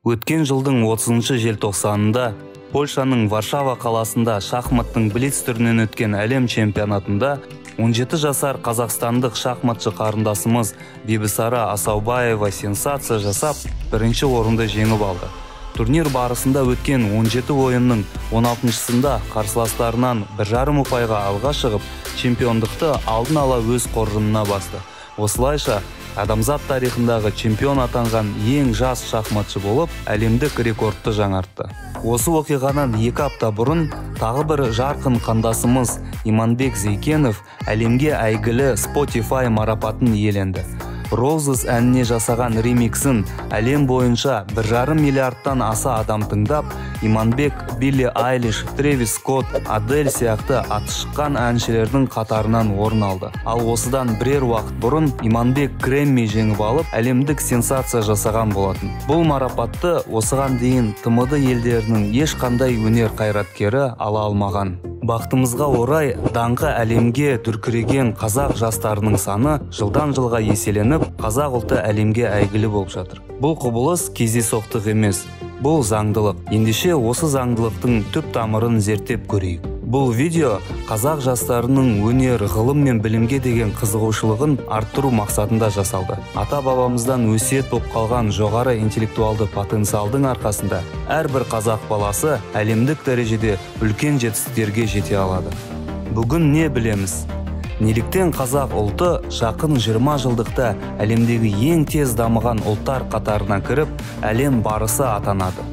Өткен жылдың 30 желтоқсанында Польшаның Варшава қаласында шахматтың блиц түрінен өткен әлем чемпионатында 17 жасар қазақстандық шахматшы қарындасымыз Бибісара Асаубаева сенсация жасап, бірінші орынды жеңіп алды. Турнир барысында өткен 17 ойынның 16-сында қарсыластарынан 1,5 ұпайға алға шығып, чемпиондықты алдын ала өз қоржынына басты. Осылайша, адамзат тарихындағы чемпион атанған ең жас шахматшы болып, әлемдік рекордты жаңартты. Осы оқиғадан 2 апта бұрын тағы бір жарқын қандасымыз Иманбек Зейкенов әлемге әйгілі Spotify марапатын иеленді. Roses әніне жасаған ремиксін әлем бойынша 1,5 миллиардтан аса адам тыңдап, Иманбек, Билли Айлиш, Тревис Скотт, Адель сияқты аты шыққан әншілердің қатарынан орын алды. Ал осыдан бірер уақыт бұрын Иманбек Грэмми жеңіп алып, әлемдік сенсация жасаған болатын. Бұл марапатты осыған дейін TMD елдерінің ешқандай өнер қайраткері ала алмаған. Бақтымызға орай, даңқы әлемге дүркіреген қазақ жастарының саны жылдан жылға еселеніп, қазақ ұлты әлемге әйгілі болып жатыр. Бұл құбылыс кездейсоқтық емес, бұл заңдылық. Ендеше осы заңдылықтың түп тамырын зерттеп көрейік. Бұл видео қазақ жастарының өнер, ғылым мен білімге деген қызығушылығын арттыру мақсатында жасалды. Ата-бабамыздан өсиет болып қалған жоғары интеллектуалды потенциалдың арқасында әрбір қазақ баласы әлемдік дәрежеде үлкен жетістіктерге жете алады. Бүгін не білеміз? Неліктен қазақ ұлты жақын 20 жылдықта әлемдегі ең тез дамыған ұлттар қатарына кіріп, әлем барысы атанады?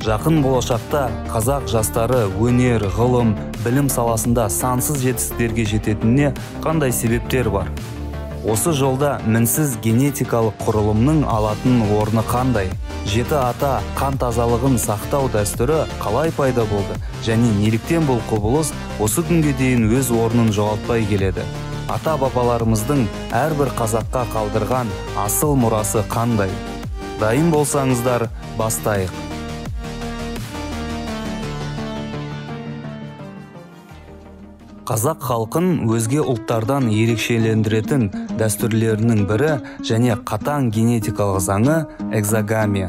Жақын болашақта қазақ жастары өнер, ғылым, білім саласында сансыз жетістіктерге жететініне қандай себептер бар? Осы жолда мінсіз генетикалық құрылымның алатын орны қандай? Жеті ата қан тазалығын сақтау дәстүрі қалай пайда болды? Және неліктен бұл құбылыс осы күнге дейін өз орнын жоғалтпай келеді? Ата-бабаларымыздың әрбір қазаққа қалдырған асыл мұрасы қандай? Дайын болсаңыздар, бастайық. Қазақ халқын өзге ұлттардан ерекшелендіретін дәстүрлерінің бірі және қатаң генетикалық заңы экзогамия.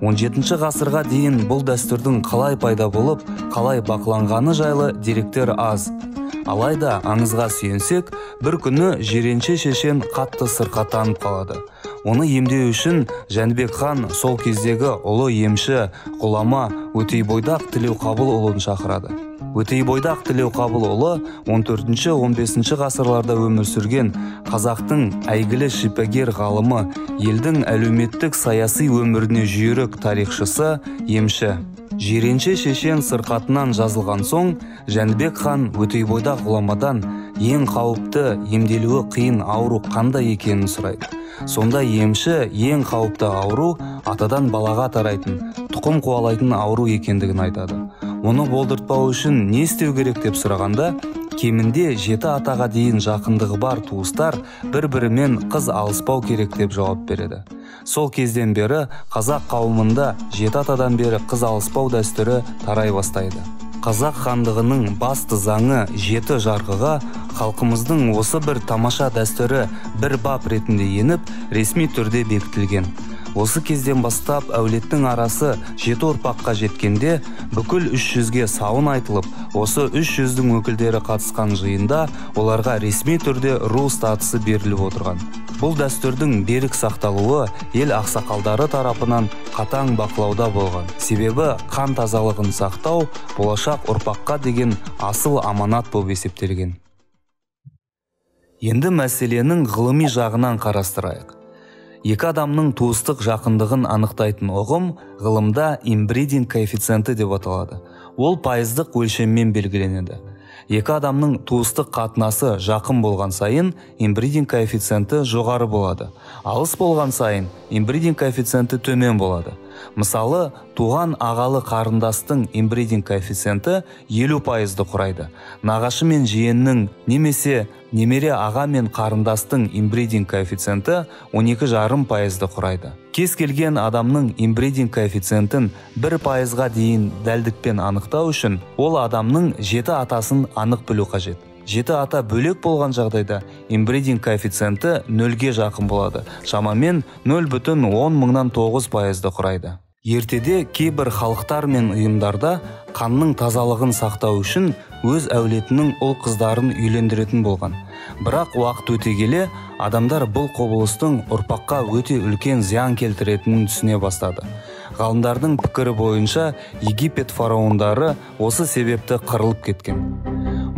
17 ғасырға дейін бұл дәстүрдің қалай пайда болып, қалай бақыланғаны жайлы деректер аз. Алайда аңызға сүйенсек, бір күні жиренше шешен қатты сырқаттанып қалады. Оны емдеу үшін Жәнібек хан сол кездегі ұлы емші ғұлама Өтейбойдақ Тілеуқабылұлын шақырады. Өтейбойдақ Тілеуқабылұлы 14-15 ғасырларда өмір сүрген қазақтың әйгілі шипагер ғалымы, елдің әлеуметтік саяси өміріне жүйрік тарихшысы, емші. Жиренше шешен сырқатынан жазылған соң, Жәнібек хан Өтейбойдақ ғұламадан ең қауіпті, емделуі қиын ауру қандай екенін сұрайды. Сонда емші ең қауіпті ауру атадан балаға тарайтын, тұқым қуалайтын ауру екендігін айтады. Оны болдыртпау үшін не істеу керек деп сұрағанда, кемінде 7 атаға дейін жақындығы бар туыстар бір-бірімен қыз алыспау керек деп жауап береді. Сол кезден бері қазақ қауымында 7 атадан бері қыз алыспау дәстүрі тарай бастайды. Қазақ хандығының басты заңы 7 жарғыға халқымыздың осы бір тамаша дәстүрі бір бап ретінде еніп, ресми түрде бекітілген. Осы кезден бастап әулеттің арасы 7 ұрпаққа жеткенде бүкіл 300-ге сауын айтылып, осы 300-дің өкілдері қатысқан жиында оларға ресми түрде ру статусы беріліп отырған. Бұл дәстүрдің берік сақталуы ел ақсақалдары тарапынан қатаң бақылауда болған. Себебі қан тазалығын сақтау болашақ ұрпаққа деген асыл аманат болып есептелген. Енді мәселенің ғылыми жағынан қарастырайық. Екі адамның туыстық жақындығын анықтайтын ұғым ғылымда инбридинг коэффициенті деп аталады. Ол пайыздық өлшеммен белгіленеді. Екі адамның туыстық қатынасы жақын болған сайын инбридинг коэффициенті жоғары болады. Алыс болған сайын инбридинг коэффициенті төмен болады. Мысалы, туған ағалы қарындастың инбридинг коэффициенті 50% құрайды. Нағашы мен жиеннің немесе немере аға мен қарындастың инбридинг коэффициенті 12,5% құрайды. Кез келген адамның инбридинг коэффициентін 1%-ға дейін дәлдікпен анықтау үшін ол адамның 7 атасын анық білу қажет. 7 ата бөлек болған жағдайда инбридинг коэффициенті 0-ге жақын болады. Шамамен 0,10 мыңнан 9%-ды құрайды. Ертеде кейбір халықтар мен ұйымдарда қанның тазалығын сақтау үшін өз әулетінің ұл қыздарын үйлендіретін болған. Бірақ уақыт өте келе адамдар бұл құбылыстың ұрпаққа өте үлкен зиян келтіретінін түсіне бастады. Ғалымдардың пікірі бойынша Египет фараондары осы себепті қырылып кеткен.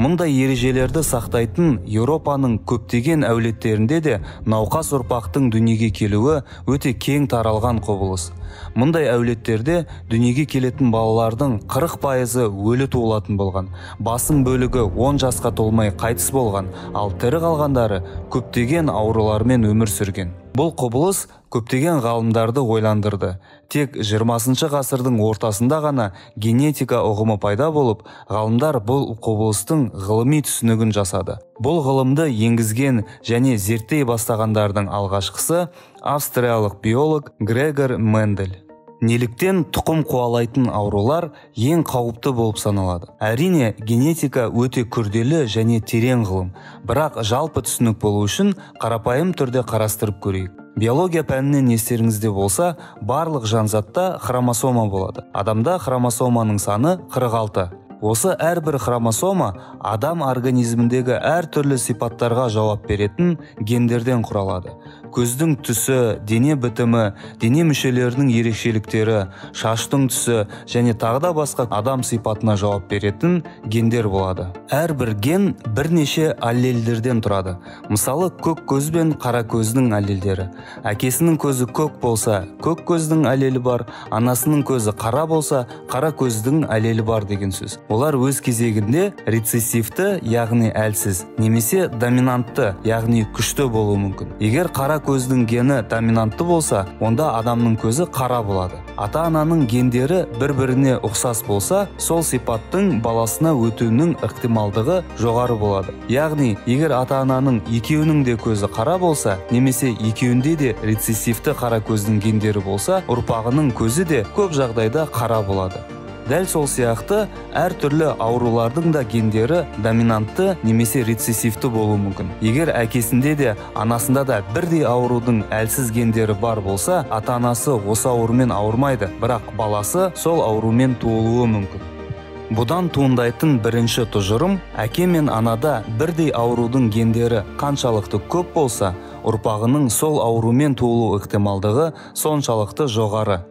Мұндай ережелерді сақтайтын Еуропаның көптеген әулеттерінде де науқас ұрпақтың дүниеге келуі өте кең таралған құбылыс. Мұндай әулеттерде дүниеге келетін балалардың 40% өлі туылатын болған. Басым бөлігі 10 жасқа толмай қайтыс болған, ал тірі қалғандары көптеген аурулармен өмір сүрген. Бұл құбылыс көптеген ғалымдарды ойландырды. Тек 20 ғасырдың ортасында ғана генетика ұғымы пайда болып, ғалымдар бұл құбылыстың ғылыми түсінігін жасады. Бұл ғылымды енгізген және зерттей бастағандардың алғашқысы австриялық биолог Грегор Мендель. Неліктен тұқым қуалайтын аурулар ең қауіпті болып саналады? Әрине, генетика өте күрделі және терең ғылым, бірақ жалпы түсінік болу үшін қарапайым түрде қарастырып көрейік. Биология пәнінен естеріңізде болса, барлық жанзатта хромосома болады. Адамда хромосоманың саны 46. Осы әрбір хромосома адам организміндегі әртүрлі сипаттарға жауап беретін гендерден құралады. Көздің түсі, дене бітімі, дене мүшелерінің ерекшеліктері, шаштың түсі және тағда басқа адам сипатына жауап беретін гендер болады. Әрбір ген бірнеше аллельдерден тұрады. Мысалы, көк көз бен қара көздің аллельдері. Әкесінің көзі көк болса, көк көздің аллелі бар, анасының көзі қара болса, қара көздің аллелі бар деген сөз. Олар өз кезегінде рецессивті, яғни әлсіз, немесе доминантты, яғни күшті болуы мүмкін. Егер қара көздің гені доминантты болса, онда адамның көзі қара болады. Ата-ананың гендері бір-біріне ұқсас болса, сол сипаттың баласына өтуінің ықтималдығы жоғары болады. Яғни, егер ата-ананың екеуінің де көзі қара болса, немесе екеуінде де рецессивті қара көздің гендері болса, ұрпағының көзі де көп жағдайда қара болады. Дәл сол сияқты әртүрлі аурулардың да гендері доминантты немесе рецессивті болуы мүмкін. Егер әкесінде де, анасында да бірдей аурудың әлсіз гендері бар болса, ата-анасы осы аурумен ауырмайды, бірақ баласы сол аурумен туылуы мүмкін. Бұдан туындайтын бірінші тұжырым, әке мен анада бірдей аурудың гендері қаншалықты көп болса, ұрпағының сол аурумен туылу ықтималдығы соншалықты жоғары.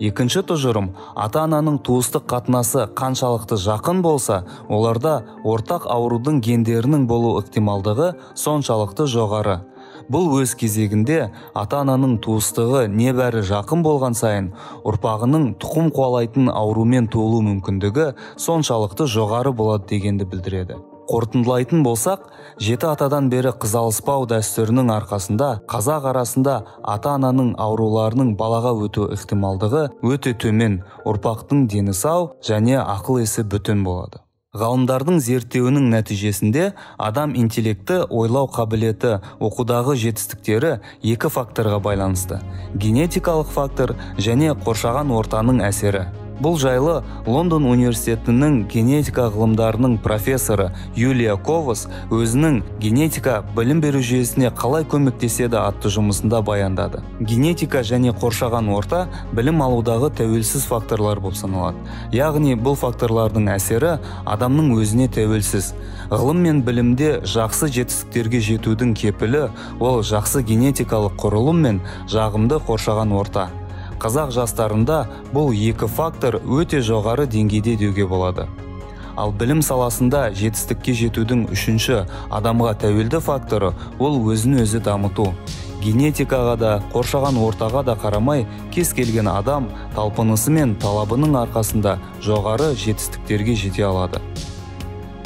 Екінші тұжырым, ата-ананың туыстық қатынасы қаншалықты жақын болса, оларда ортақ аурудың гендерінің болу ықтималдығы соншалықты жоғары. Бұл өз кезегінде ата-ананың туыстығы небәрі жақын болған сайын, ұрпағының тұқым қуалайтын аурумен туылу мүмкіндігі соншалықты жоғары болады дегенді білдіреді. Қорытындылайтын болсақ, 7 атадан бері қыз алыспау дәстүрінің арқасында қазақ арасында ата-ананың ауруларының балаға өту ықтималдығы өте төмен, ұрпақтың дені сау және ақыл-есі бүтін болады. Ғалымдардың зерттеуінің нәтижесінде адам интеллекті, ойлау қабілеті, оқудағы жетістіктері екі факторға байланысты: генетикалық фактор және қоршаған ортаның әсері. Бұл жайлы Лондон университетінің генетика ғылымдарының профессоры Юлия Ковас өзінің генетика білім беру жүйесіне қалай көмектеседі атты жұмысында баяндады. Генетика және қоршаған орта білім алудағы тәуелсіз факторлар болып саналады. Яғни бұл факторлардың әсері адамның өзіне тәуелсіз. Ғылым мен білімде жақсы жетістіктерге жетудің кепілі ол жақсы генетикалық құрылым мен жағымды қоршаған орта. Қазақ жастарында бұл екі фактор өте жоғары деңгейде деуге болады. Ал білім саласында жетістікке жетудің үшінші адамға тәуелді факторы ол өзін өзі дамыту. Генетикаға да, қоршаған ортаға да қарамай, кез келген адам талпынысы мен талабының арқасында жоғары жетістіктерге жете алады.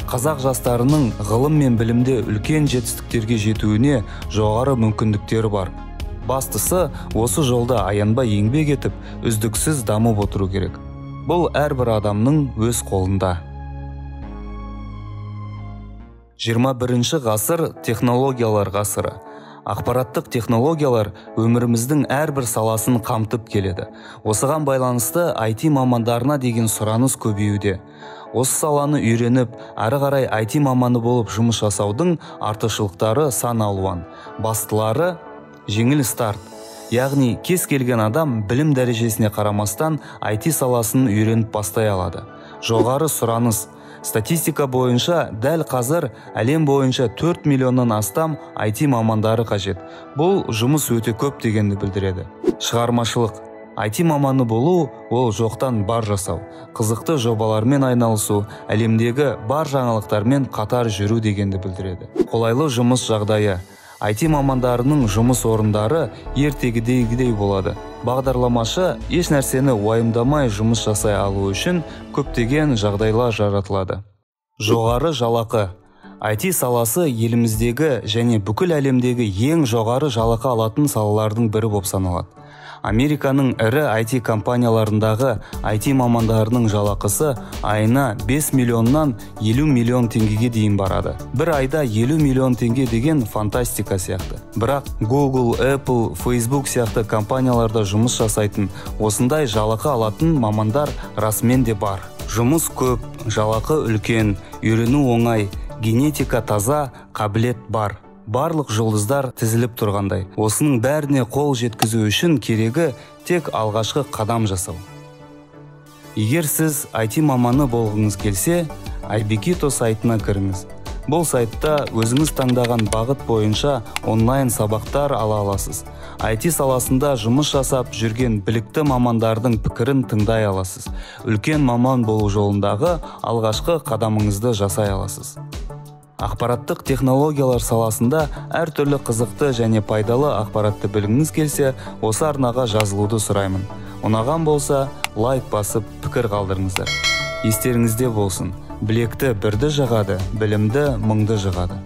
Қазақ жастарының ғылым мен білімде үлкен жетістіктерге жетуіне жоғары мүмкіндіктері бар. Бастысы, осы жолда аянбай еңбек етіп, үздіксіз дамып отыру керек. Бұл әрбір адамның өз қолында. 21 ғасыр технологиялар ғасыры. Ақпараттық технологиялар өміріміздің әрбір саласын қамтып келеді. Осыған байланысты IT мамандарына деген сұраныс көбеюде. Осы саланы үйреніп, ары қарай IT маманы болып жұмыс жасаудың артықшылықтары сан алуан. Бастылары: жеңіл старт. Яғни кез келген адам білім дәрежесіне қарамастан IT саласын үйреніп бастай алады. Жоғары сұраныс. Статистика бойынша дәл қазір әлем бойынша 4 миллионнан астам IT мамандары қажет. Бұл жұмыс өте көп дегенді білдіреді. Шығармашылық. IT маманы болу ол жоқтан бар жасау, қызықты жобалармен айналысу, әлемдегі бар жаңалықтармен қатар жүру дегенді білдіреді. Қолайлы жұмыс жағдайы. IT мамандарының жұмыс орындары ертегідегідей болады. Бағдарламашы еш нәрсені уайымдамай жұмыс жасай алу үшін көптеген жағдайлар жаратылады. Жоғары жалақы. IT саласы еліміздегі және бүкіл әлемдегі ең жоғары жалақы алатын салалардың бірі болып саналады. Американың ірі IT компанияларындағы IT мамандарының жалақысы айына 5 миллионнан 50 миллион теңгеге дейін барады. Бір айда 50 миллион теңге деген фантастика сияқты. Бірақ Google, Apple, Facebook сияқты компанияларда жұмыс жасайтын осындай жалақы алатын мамандар расымен де бар. Жұмыс көп, жалақы үлкен, үйрену оңай, генетика таза, қабілет бар. Барлық жұлдыздар тізіліп тұрғандай. Осының бәріне қол жеткізу үшін керегі тек алғашқы қадам жасау. Егер сіз IT маманы болғыңыз келсе, iBekito сайтына кіріңіз. Бұл сайтта өзіңіз таңдаған бағыт бойынша онлайн сабақтар ала аласыз. IT саласында жұмыс жасап жүрген білікті мамандардың пікірін тыңдай аласыз. Үлкен маман болу жолындағы алғашқы қадамыңызды жасай аласыз. Ақпараттық технологиялар саласында әртүрлі қызықты және пайдалы ақпаратты білгіңіз келсе, осы арнаға жазылуды сұраймын. Ұнаған болса, лайк басып пікір қалдырыңыздар. Естеріңізде болсын, білекті бірді жығады, білімді мыңды жығады.